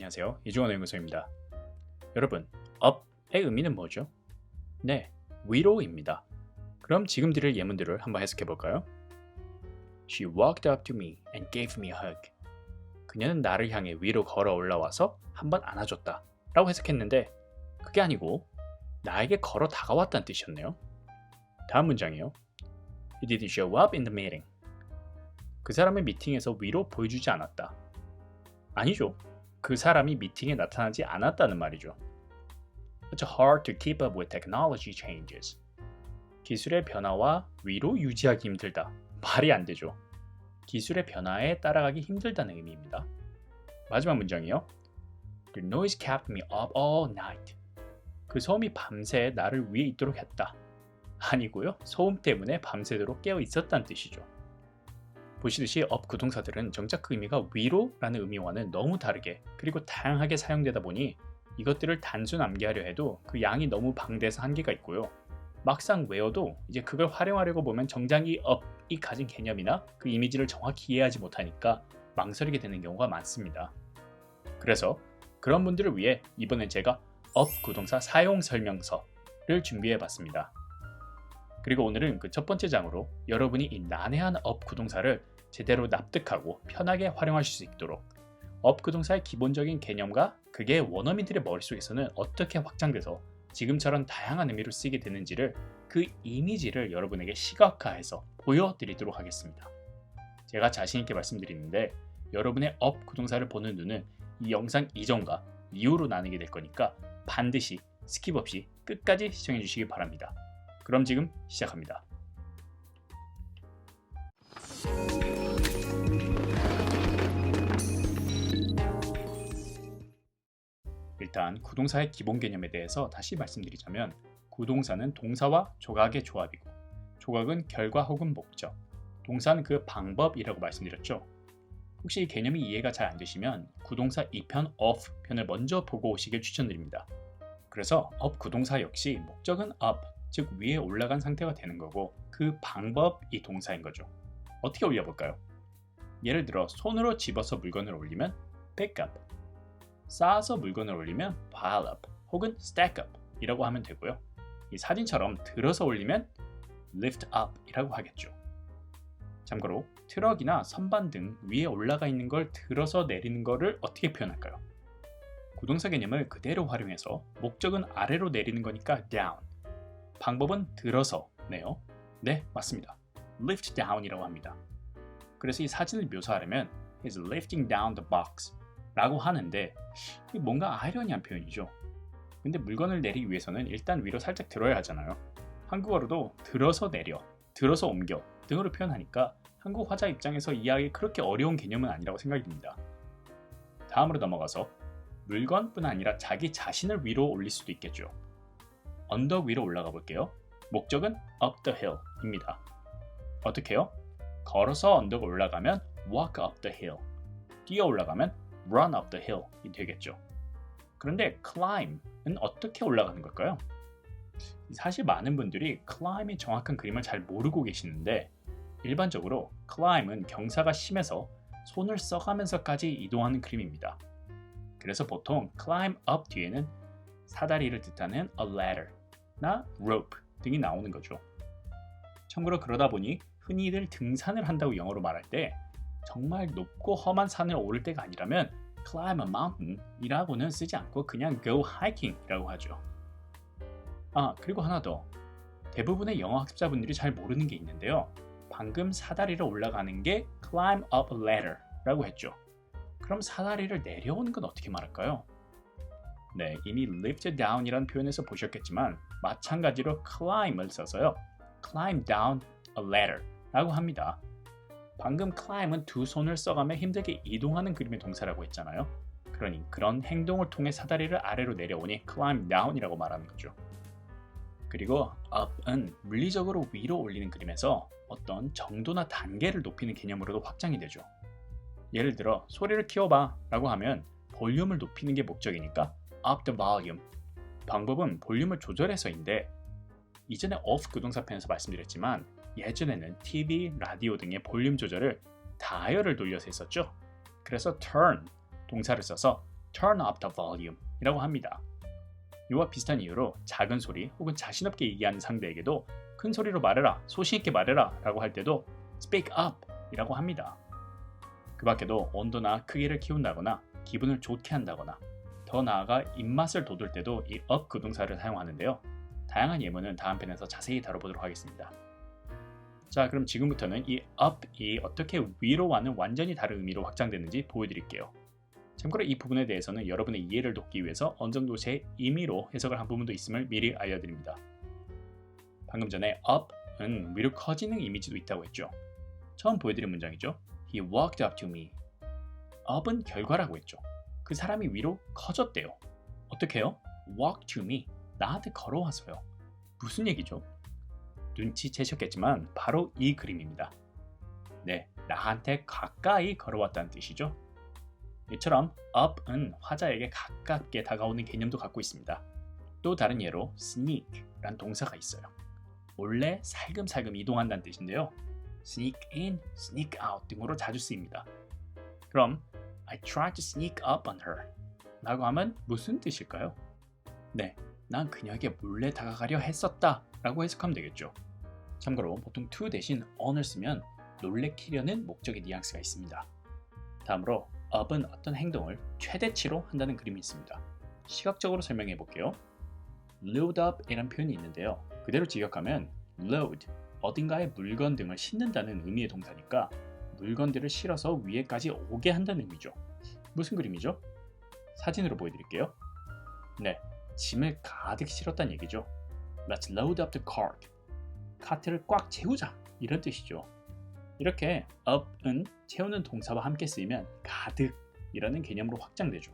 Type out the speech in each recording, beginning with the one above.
안녕하세요. 이중언어 연구소입니다. 여러분, up의 의미는 뭐죠? 네, 위로입니다. 그럼 지금 들을 예문들을 한번 해석해 볼까요? She walked up to me and gave me a hug. 그녀는 나를 향해 위로 걸어 올라와서 한번 안아줬다 라고 해석했는데 그게 아니고 나에게 걸어 다가왔다는 뜻이었네요. 다음 문장이요. He didn't show up in the meeting. 그 사람은 미팅에서 위로 보여주지 않았다. 아니죠. 그 사람이 미팅에 나타나지 않았다는 말이죠. It's hard to keep up with technology changes. 기술의 변화와 위로 유지하기 힘들다. 말이 안 되죠. 기술의 변화에 따라가기 힘들다는 의미입니다. 마지막 문장이요. The noise kept me up all night. 그 소음이 밤새 나를 위에 있도록 했다. 아니고요. 소음 때문에 밤새도록 깨어 있었다는 뜻이죠. 보시듯이 up 구동사들은 정작 그 의미가 위로라는 의미와는 너무 다르게 그리고 다양하게 사용되다 보니 이것들을 단순 암기하려 해도 그 양이 너무 방대해서 한계가 있고요. 막상 외워도 이제 그걸 활용하려고 보면 정작 이 up이 가진 개념이나 그 이미지를 정확히 이해하지 못하니까 망설이게 되는 경우가 많습니다. 그래서 그런 분들을 위해 이번엔 제가 up 구동사 사용 설명서를 준비해 봤습니다. 그리고 오늘은 그 첫 번째 장으로 여러분이 이 난해한 up 구동사를 제대로 납득하고 편하게 활용하실 수 있도록 up 구동사의 기본적인 개념과 그게 원어민들의 머릿속에서는 어떻게 확장돼서 지금처럼 다양한 의미로 쓰이게 되는지를 그 이미지를 여러분에게 시각화해서 보여드리도록 하겠습니다. 제가 자신있게 말씀드리는데 여러분의 up 구동사를 보는 눈은 이 영상 이전과 이후로 나누게 될 거니까 반드시 스킵 없이 끝까지 시청해 주시기 바랍니다. 그럼 지금 시작합니다. 일단 구동사의 기본 개념에 대해서 다시 말씀드리자면 구동사는 동사와 조각의 조합이고 조각은 결과 혹은 목적, 동사는 그 방법이라고 말씀드렸죠. 혹시 이 개념이 이해가 잘 안 되시면 구동사 2편 of 편을 먼저 보고 오시길 추천드립니다. 그래서 up 구동사 역시 목적은 up, 즉 위에 올라간 상태가 되는 거고 그 방법이 동사인 거죠. 어떻게 올려볼까요? 예를 들어 손으로 집어서 물건을 올리면 pick up, 쌓아서 물건을 올리면 pile up 혹은 stack up 이라고 하면 되고요. 이 사진처럼 들어서 올리면 lift up 이라고 하겠죠. 참고로 트럭이나 선반 등 위에 올라가 있는 걸 들어서 내리는 거를 어떻게 표현할까요? 구동사 개념을 그대로 활용해서 목적은 아래로 내리는 거니까 down, 방법은 들어서네요. 네, 맞습니다. lift down 이라고 합니다. 그래서 이 사진을 묘사하려면 he's lifting down the box 라고 하는데 이게 뭔가 아이러니한 표현이죠. 근데 물건을 내리기 위해서는 일단 위로 살짝 들어야 하잖아요. 한국어로도 들어서 내려, 들어서 옮겨 등으로 표현하니까 한국 화자 입장에서 이해하기 그렇게 어려운 개념은 아니라고 생각이 듭니다. 다음으로 넘어가서 물건뿐 아니라 자기 자신을 위로 올릴 수도 있겠죠. 언덕 위로 올라가 볼게요. 목적은 up the hill입니다. 어떻게요? 걸어서 언덕을 올라가면 walk up the hill, 뛰어 올라가면 run up the hill이 되겠죠. 그런데 climb은 어떻게 올라가는 걸까요? 사실 많은 분들이 climb의 정확한 그림을 잘 모르고 계시는데 일반적으로 climb은 경사가 심해서 손을 써가면서까지 이동하는 그림입니다. 그래서 보통 climb up 뒤에는 사다리를 뜻하는 a ladder나 rope 등이 나오는 거죠. 참고로 그러다 보니 흔히들 등산을 한다고 영어로 말할 때 정말 높고 험한 산을 오를 때가 아니라면 climb a mountain 이라고는 쓰지 않고 그냥 go hiking 이라고 하죠. 그리고 하나 더. 대부분의 영어 학습자분들이 잘 모르는 게 있는데요. 방금 사다리를 올라가는 게 climb up a ladder 라고 했죠. 그럼 사다리를 내려오는 건 어떻게 말할까요? 네, 이미 lift down 이라는 표현에서 보셨겠지만 마찬가지로 climb을 써서요. climb down a ladder 라고 합니다. 방금 climb은 두 손을 써가며 힘들게 이동하는 그림의 동사라고 했잖아요. 그러니 그런 행동을 통해 사다리를 아래로 내려오니 climb down이라고 말하는 거죠. 그리고 up은 물리적으로 위로 올리는 그림에서 어떤 정도나 단계를 높이는 개념으로도 확장이 되죠. 예를 들어 소리를 키워봐 라고 하면 볼륨을 높이는 게 목적이니까 up the volume, 방법은 볼륨을 조절해서인데 이전에 off 구동사 편에서 말씀드렸지만 예전에는 TV, 라디오 등의 볼륨 조절을 다이얼을 돌려서 했었죠. 그래서 turn 동사를 써서 turn up the volume 이라고 합니다. 이와 비슷한 이유로 작은 소리 혹은 자신 없게 얘기하는 상대에게도 큰 소리로 말해라, 소신 있게 말해라 라고 할 때도 speak up 이라고 합니다. 그 밖에도 온도나 크기를 키운다거나 기분을 좋게 한다거나 더 나아가 입맛을 돋울 때도 이 up 구동사를 사용하는데요. 다양한 예문은 다음 편에서 자세히 다뤄보도록 하겠습니다. 자, 그럼 지금부터는 이 up이 어떻게 위로와는 완전히 다른 의미로 확장되는지 보여드릴게요. 참고로 이 부분에 대해서는 여러분의 이해를 돕기 위해서 어느 정도 제 임의로 해석을 한 부분도 있음을 미리 알려드립니다. 방금 전에 up은 위로 커지는 이미지도 있다고 했죠. 처음 보여드린 문장이죠. He walked up to me. up은 결과라고 했죠. 그 사람이 위로 커졌대요. 어떻게요? walk to me. 나한테 걸어와서요. 무슨 얘기죠? 눈치채셨겠지만 바로 이 그림입니다. 네, 나한테 가까이 걸어왔다는 뜻이죠. 이처럼 up은 화자에게 가깝게 다가오는 개념도 갖고 있습니다. 또 다른 예로 sneak란 동사가 있어요. 몰래 살금살금 이동한다는 뜻인데요. sneak in, sneak out 등으로 자주 쓰입니다. 그럼 I tried to sneak up on her 라고 하면 무슨 뜻일까요? 네, 난 그녀에게 몰래 다가가려 했었다 라고 해석하면 되겠죠. 참고로 보통 to 대신 on을 쓰면 놀래키려는 목적의 뉘앙스가 있습니다. 다음으로 up은 어떤 행동을 최대치로 한다는 그림이 있습니다. 시각적으로 설명해 볼게요. load up 이란 표현이 있는데요. 그대로 직역하면 load, 어딘가에 물건 등을 싣는다는 의미의 동사니까 물건들을 실어서 위에까지 오게 한다는 의미죠. 무슨 그림이죠? 사진으로 보여드릴게요. 네, 짐을 가득 실었다는 얘기죠. Let's load up the cart. 카트를 꽉 채우자 이런 뜻이죠. 이렇게 up은 채우는 동사와 함께 쓰이면 가득이라는 개념으로 확장되죠.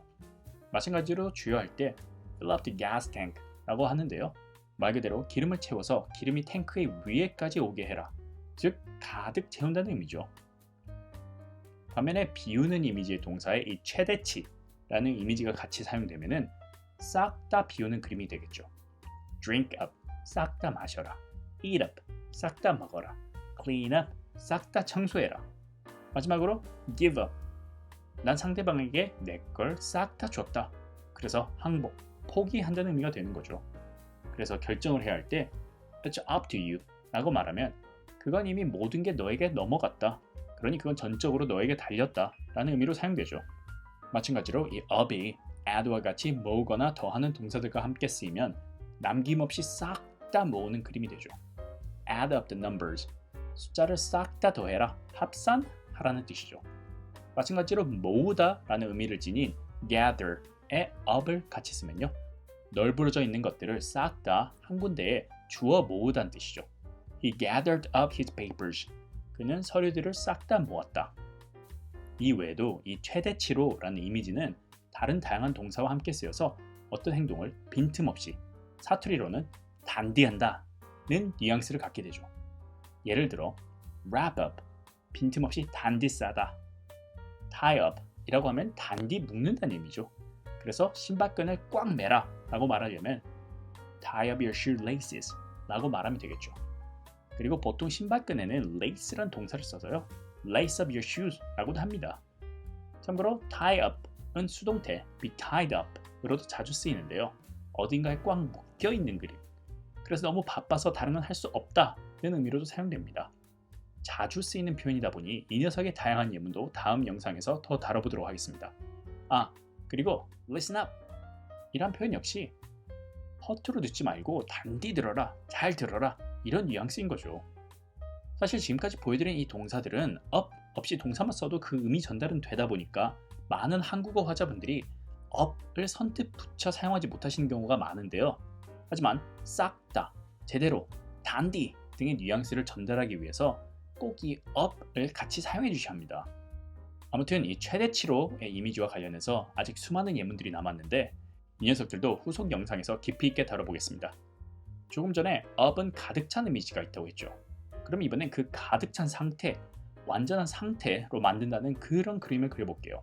마찬가지로 주요할 때 fill up the gas tank 라고 하는데요. 말 그대로 기름을 채워서 기름이 탱크의 위에까지 오게 해라. 즉 가득 채운다는 의미죠. 반면에 비우는 이미지의 동사에 이 최대치라는 이미지가 같이 사용되면은 싹 다 비우는 그림이 되겠죠. drink up, 싹 다 마셔라. eat up, 싹 다 먹어라. clean up, 싹 다 청소해라. 마지막으로 give up, 난 상대방에게 내 걸 싹 다 줬다. 그래서 항복, 포기한다는 의미가 되는 거죠. 그래서 결정을 해야 할 때 It's up to you 라고 말하면 그건 이미 모든 게 너에게 넘어갔다. 그러니 그건 전적으로 너에게 달렸다 라는 의미로 사용되죠. 마찬가지로 이 up이 add와 같이 모으거나 더하는 동사들과 함께 쓰이면 남김없이 싹 다 모으는 그림이 되죠. add up the numbers, 숫자를 싹 다 더해라, 합산하라는 뜻이죠. 마찬가지로 모으다 라는 의미를 지닌 gather의 up을 같이 쓰면요. 널브러져 있는 것들을 싹 다 한 군데에 주워 모으다는 뜻이죠. He gathered up his papers. 그는 서류들을 싹 다 모았다. 이 외에도 이 최대치로라는 이미지는 다른 다양한 동사와 함께 쓰여서 어떤 행동을 빈틈없이, 사투리로는 단디한다는 뉘앙스를 갖게 되죠. 예를 들어 wrap up, 빈틈없이 단디 싸다. tie up 이라고 하면 단디 묶는다는 의미죠. 그래서 신발끈을 꽉 매라 라고 말하려면 tie up your shoelaces 라고 말하면 되겠죠. 그리고 보통 신발끈에는 lace란 동사를 써서요. lace up your shoes 라고도 합니다. 참고로 tie up은 수동태 be tied up 으로도 자주 쓰이는데요. 어딘가에 꽉 묶여있는 그림. 그래서 너무 바빠서 다른 건 할 수 없다는 의미로도 사용됩니다. 자주 쓰이는 표현이다 보니 이 녀석의 다양한 예문도 다음 영상에서 더 다뤄보도록 하겠습니다. 아, 그리고 listen up 이란 표현 역시 허투루 듣지 말고 단디 들어라, 잘 들어라 이런 뉘앙스인 거죠. 사실 지금까지 보여드린 이 동사들은 up 없이 동사만 써도 그 의미 전달은 되다 보니까 많은 한국어 화자분들이 up을 선뜻 붙여 사용하지 못하시는 경우가 많은데요. 하지만 싹 다, 제대로, 단디 등의 뉘앙스를 전달하기 위해서 꼭 이 up을 같이 사용해 주셔야 합니다. 아무튼 이 최대치로의 이미지와 관련해서 아직 수많은 예문들이 남았는데 이 녀석들도 후속 영상에서 깊이 있게 다뤄보겠습니다. 조금 전에 up은 가득 찬 이미지가 있다고 했죠. 그럼 이번엔 그 가득 찬 상태, 완전한 상태로 만든다는 그런 그림을 그려볼게요.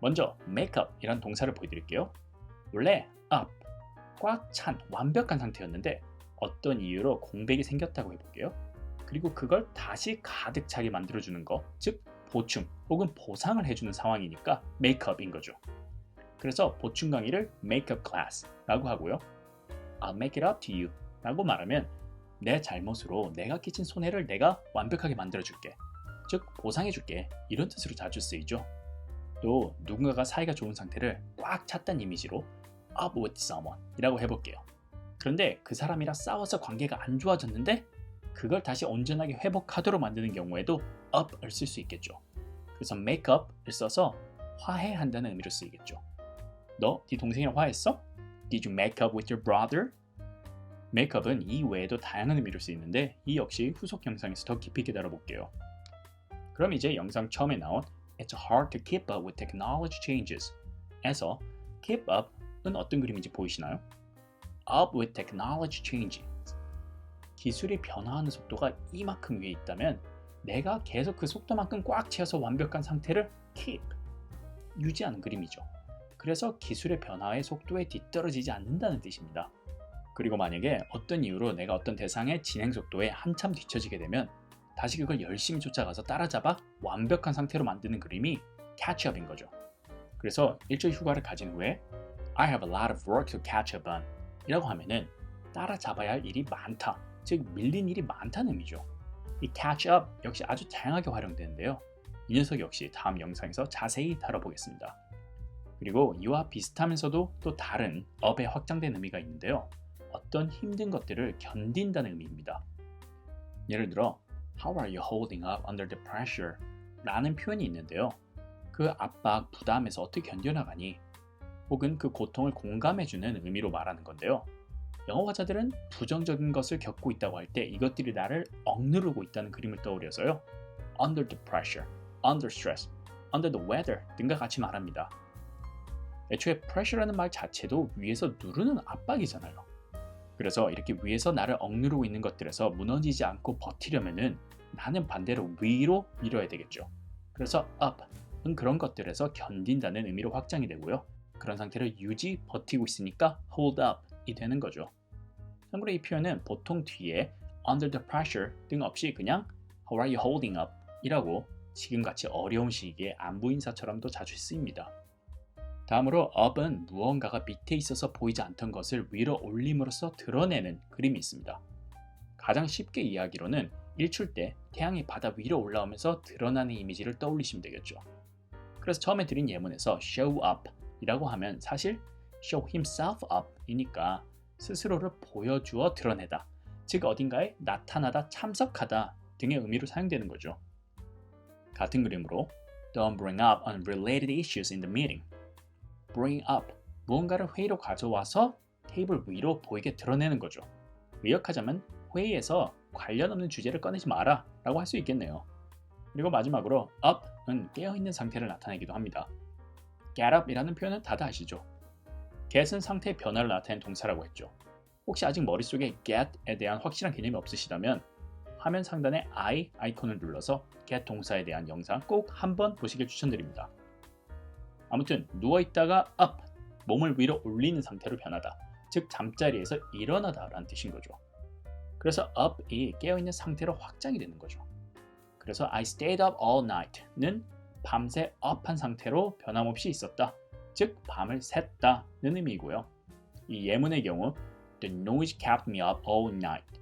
먼저 make up 이란 동사를 보여드릴게요. 원래 up, 꽉 찬 완벽한 상태였는데 어떤 이유로 공백이 생겼다고 해볼게요. 그리고 그걸 다시 가득 차게 만들어주는 거, 즉 보충 혹은 보상을 해주는 상황이니까 make up인 거죠. 그래서 보충 강의를 make up class라고 하고요. I'll make it up to you 라고 말하면 내 잘못으로 내가 끼친 손해를 내가 완벽하게 만들어줄게. 즉 보상해줄게. 이런 뜻으로 자주 쓰이죠. 또 누군가가 사이가 좋은 상태를 꽉 찼다는 이미지로 up with someone 이라고 해볼게요. 그런데 그 사람이랑 싸워서 관계가 안 좋아졌는데 그걸 다시 온전하게 회복하도록 만드는 경우에도 up을 쓸 수 있겠죠. 그래서 make up을 써서 화해한다는 의미로 쓰이겠죠. 너 네 동생이랑 화했어? Did you make up with your brother? make up은 이 외에도 다양한 의미로 쓰이는데 이 역시 후속 영상에서 더 깊이 있게 다뤄볼게요. 그럼 이제 영상 처음에 나온 It's hard to keep up with technology changes 에서 keep up은 어떤 그림인지 보이시나요? Up with technology changes. 기술이 변화하는 속도가 이만큼 위에 있다면 내가 계속 그 속도만큼 꽉 채워서 완벽한 상태를 keep, 유지하는 그림이죠. 그래서 기술의 변화의 속도에 뒤떨어지지 않는다는 뜻입니다. 그리고 만약에 어떤 이유로 내가 어떤 대상의 진행 속도에 한참 뒤처지게 되면 다시 그걸 열심히 쫓아가서 따라잡아 완벽한 상태로 만드는 그림이 catch up인 거죠. 그래서 일주일 휴가를 가진 후에 I have a lot of work to catch up on 이라고 하면은 따라잡아야 할 일이 많다, 즉 밀린 일이 많다는 의미죠. 이 catch up 역시 아주 다양하게 활용되는데요. 이 녀석 역시 다음 영상에서 자세히 다뤄보겠습니다. 그리고 이와 비슷하면서도 또 다른 up의 확장된 의미가 있는데요. 어떤 힘든 것들을 견딘다는 의미입니다. 예를 들어 How are you holding up under the pressure? 라는 표현이 있는데요. 그 압박, 부담에서 어떻게 견뎌나가니? 혹은 그 고통을 공감해주는 의미로 말하는 건데요. 영어과자들은 부정적인 것을 겪고 있다고 할 때 이것들이 나를 억누르고 있다는 그림을 떠올려서요. Under the pressure, under stress, under the weather 등과 같이 말합니다. 애초에 pressure라는 말 자체도 위에서 누르는 압박이잖아요. 그래서 이렇게 위에서 나를 억누르고 있는 것들에서 무너지지 않고 버티려면은 나는 반대로 위로 밀어야 되겠죠. 그래서 up은 그런 것들에서 견딘다는 의미로 확장이 되고요. 그런 상태를 유지, 버티고 있으니까 hold up이 되는 거죠. 참고로 이 표현은 보통 뒤에 under the pressure 등 없이 그냥 How are you holding up? 이라고 지금같이 어려운 시기에 안부 인사처럼도 자주 쓰입니다. 다음으로 up은 무언가가 밑에 있어서 보이지 않던 것을 위로 올림으로써 드러내는 그림이 있습니다. 가장 쉽게 이해하기로는 일출 때 태양이 바다 위로 올라오면서 드러나는 이미지를 떠올리시면 되겠죠. 그래서 처음에 드린 예문에서 show up 이라고 하면 사실 show himself up 이니까 스스로를 보여주어 드러내다, 즉 어딘가에 나타나다, 참석하다 등의 의미로 사용되는 거죠. 같은 그림으로 Don't bring up unrelated issues in the meeting. Bring up, 무언가를 회의로 가져와서 테이블 위로 보이게 드러내는 거죠. 요약하자면 회의에서 관련 없는 주제를 꺼내지 마라 라고 할 수 있겠네요. 그리고 마지막으로 up은 깨어있는 상태를 나타내기도 합니다. get up 이라는 표현은 다들 아시죠? get은 상태의 변화를 나타내는 동사라고 했죠. 혹시 아직 머릿속에 get에 대한 확실한 개념이 없으시다면 화면 상단에 I 아이콘을 눌러서 get 동사에 대한 영상 꼭 한번 보시길 추천드립니다. 아무튼 누워있다가 up, 몸을 위로 올리는 상태로 변하다, 즉 잠자리에서 일어나다 라는 뜻인 거죠. 그래서 up이 깨어있는 상태로 확장이 되는 거죠. 그래서 I stayed up all night는 밤새 up한 상태로 변함없이 있었다, 즉 밤을 샜다는 의미이고요. 이 예문의 경우 The noise kept me up all night.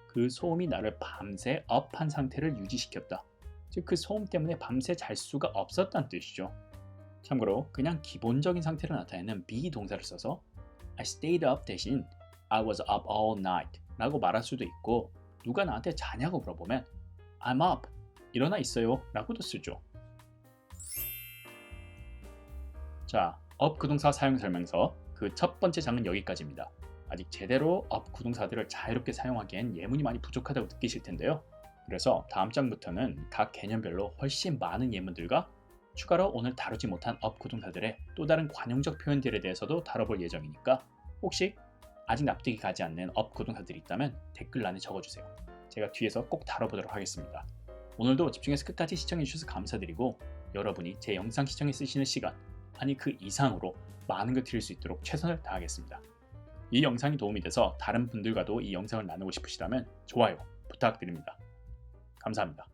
그 소음이 나를 밤새 up한 상태를 유지시켰다, 즉 그 소음 때문에 밤새 잘 수가 없었다는 뜻이죠. 참고로 그냥 기본적인 상태를 나타내는 be 동사를 써서 I stayed up 대신 I was up all night 라고 말할 수도 있고, 누가 나한테 자냐고 물어보면 I'm up, 일어나 있어요 라고도 쓰죠. 자, up 구동사 사용 설명서 그 첫 번째 장은 여기까지입니다. 아직 제대로 up 구동사들을 자유롭게 사용하기엔 예문이 많이 부족하다고 느끼실 텐데요. 그래서 다음 장부터는 각 개념별로 훨씬 많은 예문들과 추가로 오늘 다루지 못한 up 구동사들의 또 다른 관용적 표현들에 대해서도 다뤄볼 예정이니까 혹시 아직 납득이 가지 않는 up 구동사들이 있다면 댓글란에 적어주세요. 제가 뒤에서 꼭 다뤄보도록 하겠습니다. 오늘도 집중해서 끝까지 시청해주셔서 감사드리고, 여러분이 제 영상 시청에 쓰시는 시간, 아니 그 이상으로 많은 걸 드릴 수 있도록 최선을 다하겠습니다. 이 영상이 도움이 돼서 다른 분들과도 이 영상을 나누고 싶으시다면 좋아요 부탁드립니다. 감사합니다.